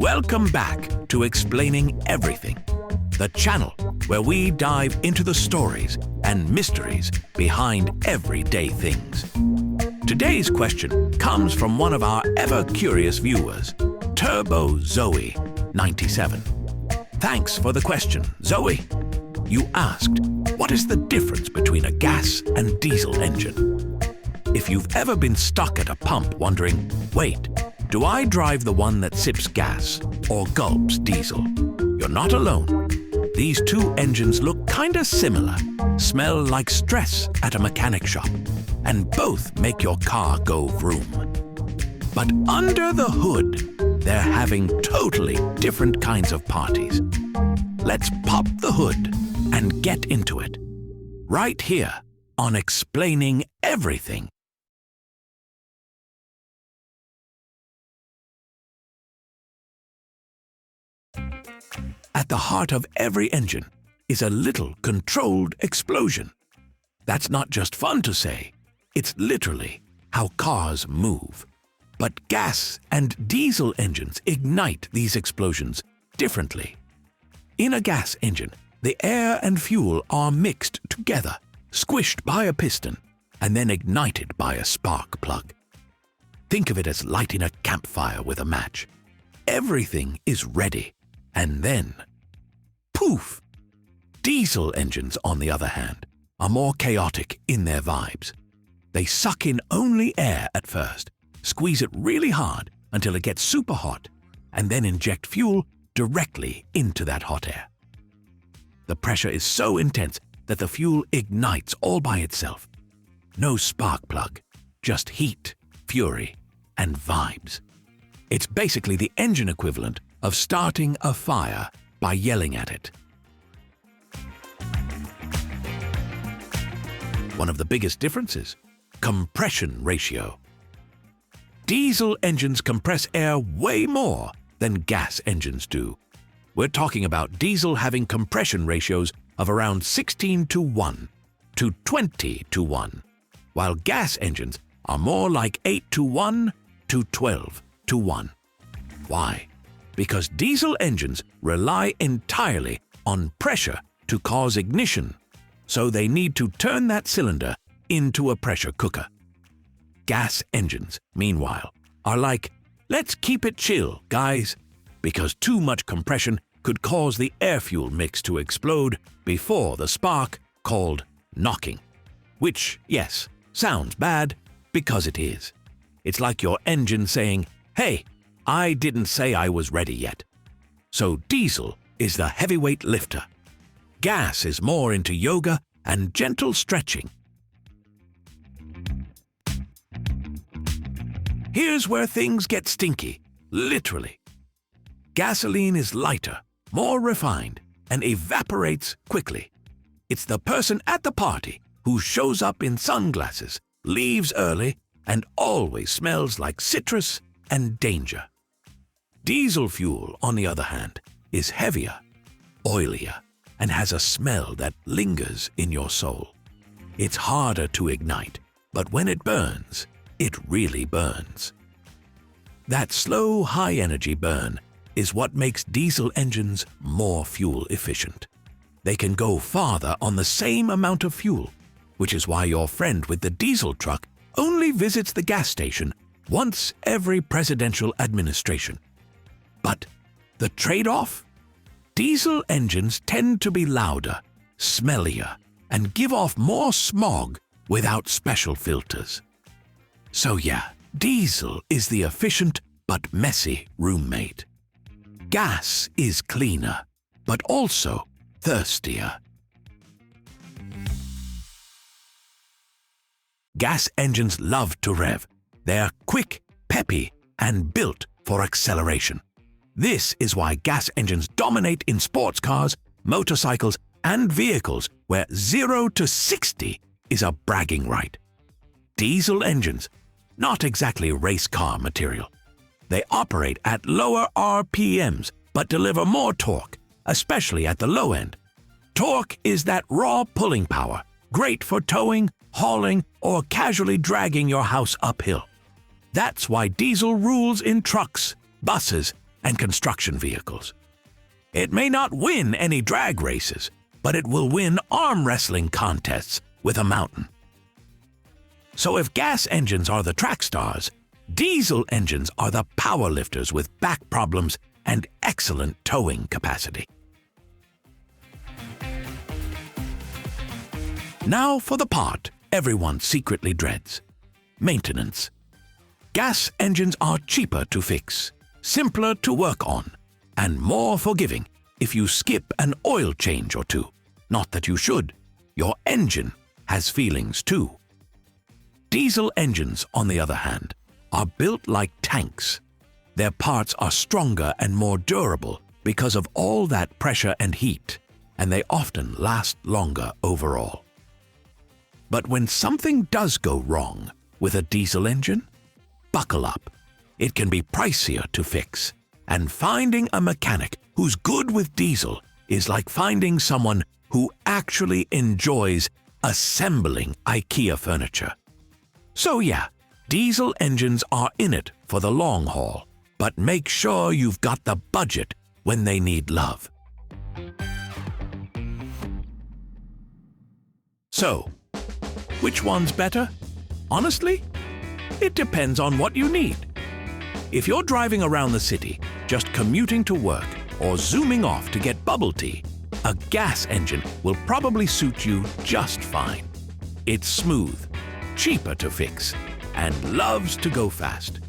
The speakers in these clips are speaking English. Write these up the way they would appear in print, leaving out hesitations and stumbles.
Welcome back to Explaining Everything, the channel where we dive into the stories and mysteries behind everyday things. Today's question comes from one of our ever-curious viewers, Turbo Zoe 97. Thanks for the question, Zoe. You asked, what is the difference between a gas and diesel engine? If you've ever been stuck at a pump wondering, wait, do I drive the one that sips gas or gulps diesel? You're not alone. These two engines look kinda similar, smell like stress at a mechanic shop, and both make your car go vroom. But under the hood, they're having totally different kinds of parties. Let's pop the hood and get into it. Right here on Explaining Everything. At the heart of every engine is a little controlled explosion. That's not just fun to say, it's literally how cars move. But gas and diesel engines ignite these explosions differently. In a gas engine, the air and fuel are mixed together, squished by a piston, and then ignited by a spark plug. Think of it as lighting a campfire with a match. Everything is ready, and then, poof! Diesel engines, on the other hand, are more chaotic in their vibes. They suck in only air at first, squeeze it really hard until it gets super hot, and then inject fuel directly into that hot air. The pressure is so intense that the fuel ignites all by itself. No spark plug, just heat, fury, and vibes. It's basically the engine equivalent of starting a fire by yelling at it. One of the biggest differences: compression ratio. Diesel engines compress air way more than gas engines do. We're talking about diesel having compression ratios of around 16:1 to 20:1, while gas engines are more like 8:1 to 12:1. Why? Because diesel engines rely entirely on pressure to cause ignition, so they need to turn that cylinder into a pressure cooker. Gas engines, meanwhile, are like, let's keep it chill, guys, because too much compression could cause the air-fuel mix to explode before the spark, called knocking. Which, yes, sounds bad, because it is. It's like your engine saying, hey, I didn't say I was ready yet. So diesel is the heavyweight lifter. Gas is more into yoga and gentle stretching. Here's where things get stinky, literally. Gasoline is lighter, more refined, and evaporates quickly. It's the person at the party who shows up in sunglasses, leaves early, and always smells like citrus and danger. Diesel fuel, on the other hand, is heavier, oilier, and has a smell that lingers in your soul. It's harder to ignite, but when it burns, it really burns. That slow, high-energy burn is what makes diesel engines more fuel efficient. They can go farther on the same amount of fuel, which is why your friend with the diesel truck only visits the gas station once every presidential administration. But the trade-off? Diesel engines tend to be louder, smellier, and give off more smog without special filters. So yeah, diesel is the efficient but messy roommate. Gas is cleaner, but also thirstier. Gas engines love to rev. They're quick, peppy, and built for acceleration. This is why gas engines dominate in sports cars, motorcycles, and vehicles where 0 to 60 is a bragging right. Diesel engines, not exactly race car material. They operate at lower RPMs but deliver more torque, especially at the low end. Torque is that raw pulling power, great for towing, hauling, or casually dragging your house uphill. That's why diesel rules in trucks, buses, and construction vehicles. It may not win any drag races, but it will win arm wrestling contests with a mountain. So if gas engines are the track stars, diesel engines are the power lifters with back problems and excellent towing capacity. Now for the part everyone secretly dreads: maintenance. Gas engines are cheaper to fix, simpler to work on, and more forgiving if you skip an oil change or two. Not that you should. Your engine has feelings too. Diesel engines, on the other hand, are built like tanks. Their parts are stronger and more durable because of all that pressure and heat, and they often last longer overall. But when something does go wrong with a diesel engine, buckle up. It can be pricier to fix, and finding a mechanic who's good with diesel is like finding someone who actually enjoys assembling IKEA furniture. So yeah, diesel engines are in it for the long haul, but make sure you've got the budget when they need love. So, which one's better? Honestly, it depends on what you need. If you're driving around the city, just commuting to work, or zooming off to get bubble tea, a gas engine will probably suit you just fine. It's smooth, cheaper to fix, and loves to go fast.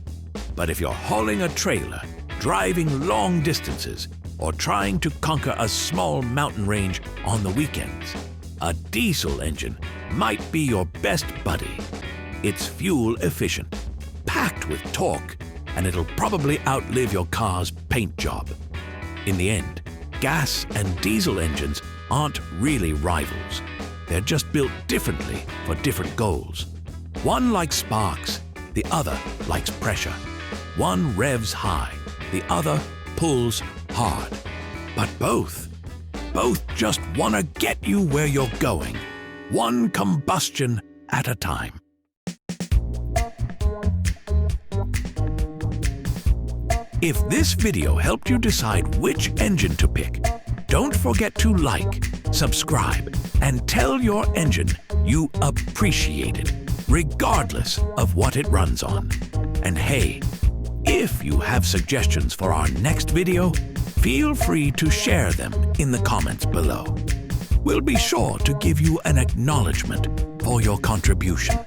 But if you're hauling a trailer, driving long distances, or trying to conquer a small mountain range on the weekends, a diesel engine might be your best buddy. It's fuel efficient, packed with torque, and it'll probably outlive your car's paint job. In the end, gas and diesel engines aren't really rivals. They're just built differently for different goals. One likes sparks, the other likes pressure. One revs high, the other pulls hard. But both just want to get you where you're going, one combustion at a time. If this video helped you decide which engine to pick, don't forget to like, subscribe, and tell your engine you appreciate it, regardless of what it runs on. And hey, if you have suggestions for our next video, feel free to share them in the comments below. We'll be sure to give you an acknowledgement for your contribution.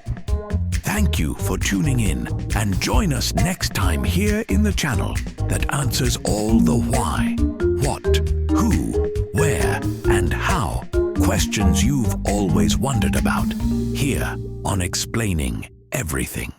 Thank you for tuning in, and join us next time here in the channel that answers all the why, what, who, where, and how questions you've always wondered about, here on Explaining Everything.